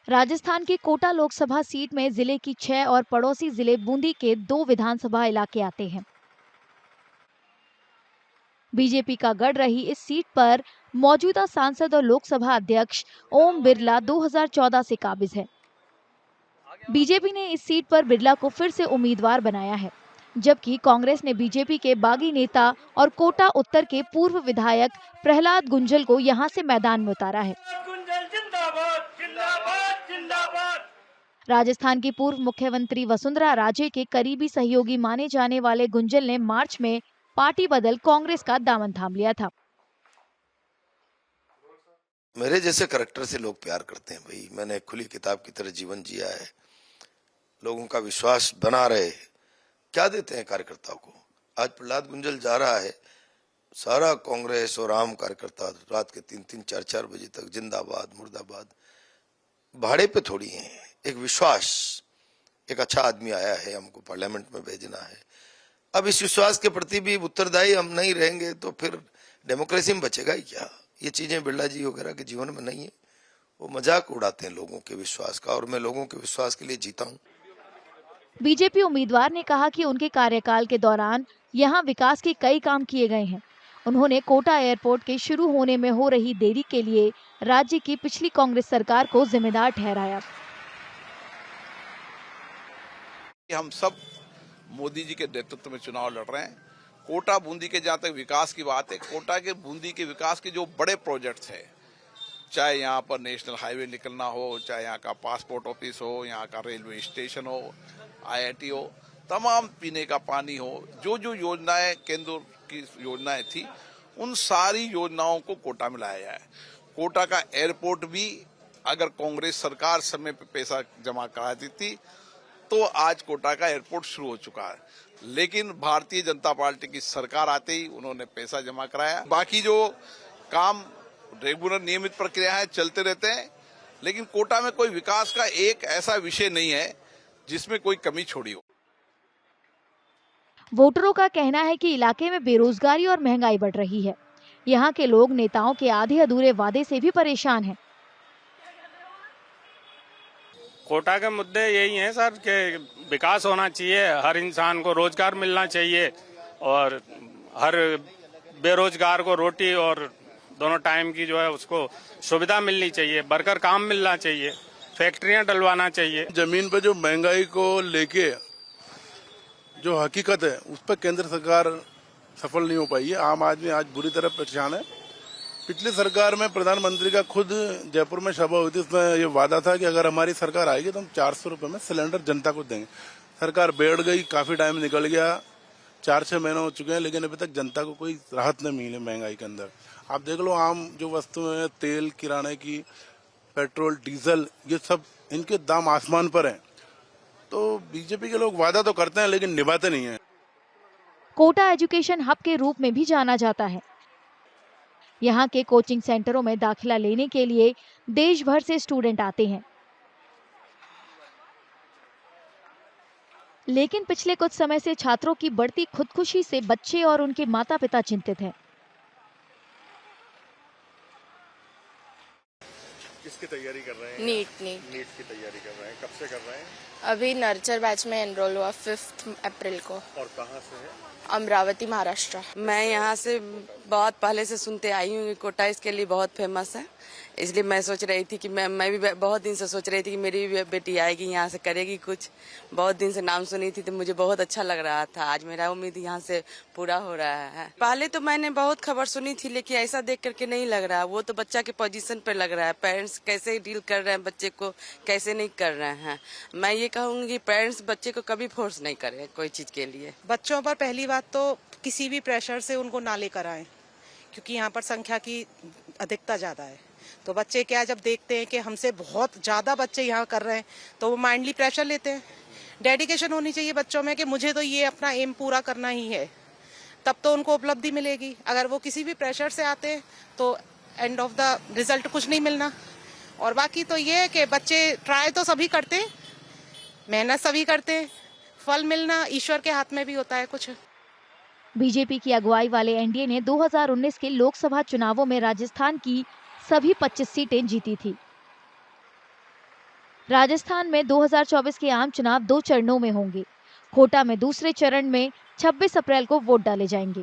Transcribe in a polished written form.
राजस्थान की कोटा लोकसभा सीट में जिले की 6 और पड़ोसी जिले बूंदी के 2 विधानसभा इलाके आते हैं। बीजेपी का गढ़ रही इस सीट पर मौजूदा सांसद और लोकसभा अध्यक्ष ओम बिरला 2014 से काबिज है। बीजेपी ने इस सीट पर बिरला को फिर से उम्मीदवार बनाया है, जबकि कांग्रेस ने बीजेपी के बागी नेता और कोटा उत्तर के पूर्व विधायक प्रहलाद गुंजल को यहां से मैदान में उतारा है। राजस्थान की पूर्व मुख्यमंत्री वसुंधरा राजे के करीबी सहयोगी माने जाने वाले गुंजल ने मार्च में पार्टी बदल कांग्रेस का दामन थाम लिया था। मेरे जैसे करैक्टर से लोग प्यार करते हैं भाई। मैंने खुली किताब की तरह जीवन जिया है, लोगों का विश्वास बना रहे। क्या देते हैं कार्यकर्ताओं को? आज प्रहलाद गुंजल जा रहा है, सारा कांग्रेस और आम कार्यकर्ता रात के 3-3, 4-4 बजे तक जिंदाबाद मुर्दाबाद। भाड़े पे थोड़ी है, एक विश्वास, एक अच्छा आदमी आया है, हमको पार्लियामेंट में भेजना है। अब इस विश्वास के प्रति भी उत्तरदायी हम नहीं रहेंगे तो फिर डेमोक्रेसी में बचेगा ही क्या? ये चीजें बिरला जी वगैरह के जीवन में नहीं है। वो मजाक उड़ाते हैं लोगों के विश्वास का, और मैं लोगों के विश्वास के लिए जीता हूँ। बीजेपी उम्मीदवार ने कहा कि उनके कार्यकाल के दौरान यहां विकास के कई काम किए गए हैं। उन्होंने कोटा एयरपोर्ट के शुरू होने में हो रही देरी के लिए राज्य की पिछली कांग्रेस सरकार को जिम्मेदार ठहराया। हम सब मोदी जी के नेतृत्व में चुनाव लड़ रहे हैं। कोटा बूंदी के जहाँ तक विकास की बात है, कोटा के बूंदी के विकास के जो बड़े प्रोजेक्ट्स हैं, चाहे यहाँ पर नेशनल हाईवे निकलना हो, चाहे यहाँ का पासपोर्ट ऑफिस हो, यहाँ का रेलवे स्टेशन हो, IIT हो, तमाम पीने का पानी हो, जो जो योजनाएं केंद्र की योजनाएं थी, उन सारी योजनाओं को कोटा में लाया है। कोटा का एयरपोर्ट भी अगर कांग्रेस सरकार समय पे पैसा जमा करा देती तो आज कोटा का एयरपोर्ट शुरू हो चुका है, लेकिन भारतीय जनता पार्टी की सरकार आते ही उन्होंने पैसा जमा कराया। बाकी जो काम रेगुलर नियमित प्रक्रिया है चलते रहते हैं, लेकिन कोटा में कोई विकास का एक ऐसा विषय नहीं है जिसमें कोई कमी छोड़ी हो। वोटरों का कहना है कि इलाके में बेरोजगारी और महंगाई बढ़ रही है। यहाँ के लोग नेताओं के आधे अधूरे वादे से भी परेशान हैं। कोटा के मुद्दे यही हैं सर कि विकास होना चाहिए, हर इंसान को रोजगार मिलना चाहिए और हर बेरोजगार को रोटी और दोनों टाइम की जो है उसको सुविधा मिलनी चाहिए, वर्कर काम मिलना चाहिए, फैक्ट्रियां डलवाना चाहिए। जमीन पे जो महंगाई को लेके जो हकीकत है उस पर केंद्र सरकार सफल नहीं हो पाई है। आम आदमी आज बुरी तरह परेशान है। पिछली सरकार में प्रधानमंत्री का खुद जयपुर में सभा हुई थी, उसमें ये वादा था कि अगर हमारी सरकार आएगी तो हम 400 रुपए में सिलेंडर जनता को देंगे। सरकार बैठ गई, काफी टाइम निकल गया, 4-6 महीने हो चुके हैं, लेकिन अभी तक जनता को कोई राहत नहीं मिली महंगाई के अंदर। आप देख लो, आम जो वस्तुएं हैं, तेल, किराने की, पेट्रोल, डीजल, ये सब इनके दाम आसमान पर हैं। तो बीजेपी के लोग वादा तो करते हैं लेकिन निभाते नहीं है। कोटा एजुकेशन हब के रूप में भी जाना जाता है। यहाँ के कोचिंग सेंटरों में दाखिला लेने के लिए देश भर से स्टूडेंट आते हैं, लेकिन पिछले कुछ समय से छात्रों की बढ़ती खुदकुशी से बच्चे और उनके माता-पिता चिंतित हैं। किसकी तैयारी कर रहे हैं? नीट की तैयारी कर रहे हैं। कब से कर रहे हैं? अभी नर्चर बैच में एनरोल हुआ 5 अप्रैल को। और कहाँ से है? अमरावती, महाराष्ट्र। मैं यहाँ से बहुत पहले से सुनते आई हूँ कि कोटा इसके लिए बहुत फेमस है, इसलिए मैं सोच रही थी कि मैं भी बहुत दिन से सोच रही थी कि मेरी भी बेटी आएगी यहाँ से करेगी कुछ। बहुत दिन से नाम सुनी थी तो मुझे बहुत अच्छा लग रहा था। आज मेरा उम्मीद यहाँ से पूरा हो रहा है। पहले तो मैंने बहुत खबर सुनी थी, लेकिन ऐसा देख करके नहीं लग रहा। वो तो बच्चा के पोजीशन पे लग रहा है, पेरेंट्स कैसे डील कर रहे हैं बच्चे को, कैसे नहीं कर रहे हैं। मैं ये कहूँगी पेरेंट्स बच्चे को कभी फोर्स नहीं करें कोई चीज के लिए। बच्चों पर पहली बात तो किसी भी प्रेशर से उनको ना लेकर आए, क्योंकि यहाँ पर संख्या की अधिकता ज्यादा है। तो बच्चे क्या जब देखते हैं कि हमसे बहुत ज्यादा बच्चे यहाँ कर रहे हैं तो वो माइंडली प्रेशर लेते हैं। डेडिकेशन होनी चाहिए बच्चों में कि मुझे तो ये अपना एम पूरा करना ही है, तब तो उनको उपलब्धि मिलेगी। अगर वो किसी भी प्रेशर से आते हैं तो एंड ऑफ द रिजल्ट कुछ नहीं मिलना। और बाकी तो ये है कि बच्चे ट्राई तो सभी करते हैं, मेहनत सभी करते हैं, फल मिलना ईश्वर के हाथ में भी होता है कुछ। बीजेपी की अगुवाई वाले एनडीए ने 2019 के लोकसभा चुनावों में राजस्थान की सभी 25 सीटें जीती थी। राजस्थान में 2024 के आम चुनाव 2 चरणों में होंगे। कोटा में दूसरे चरण में 26 अप्रैल को वोट डाले जाएंगे।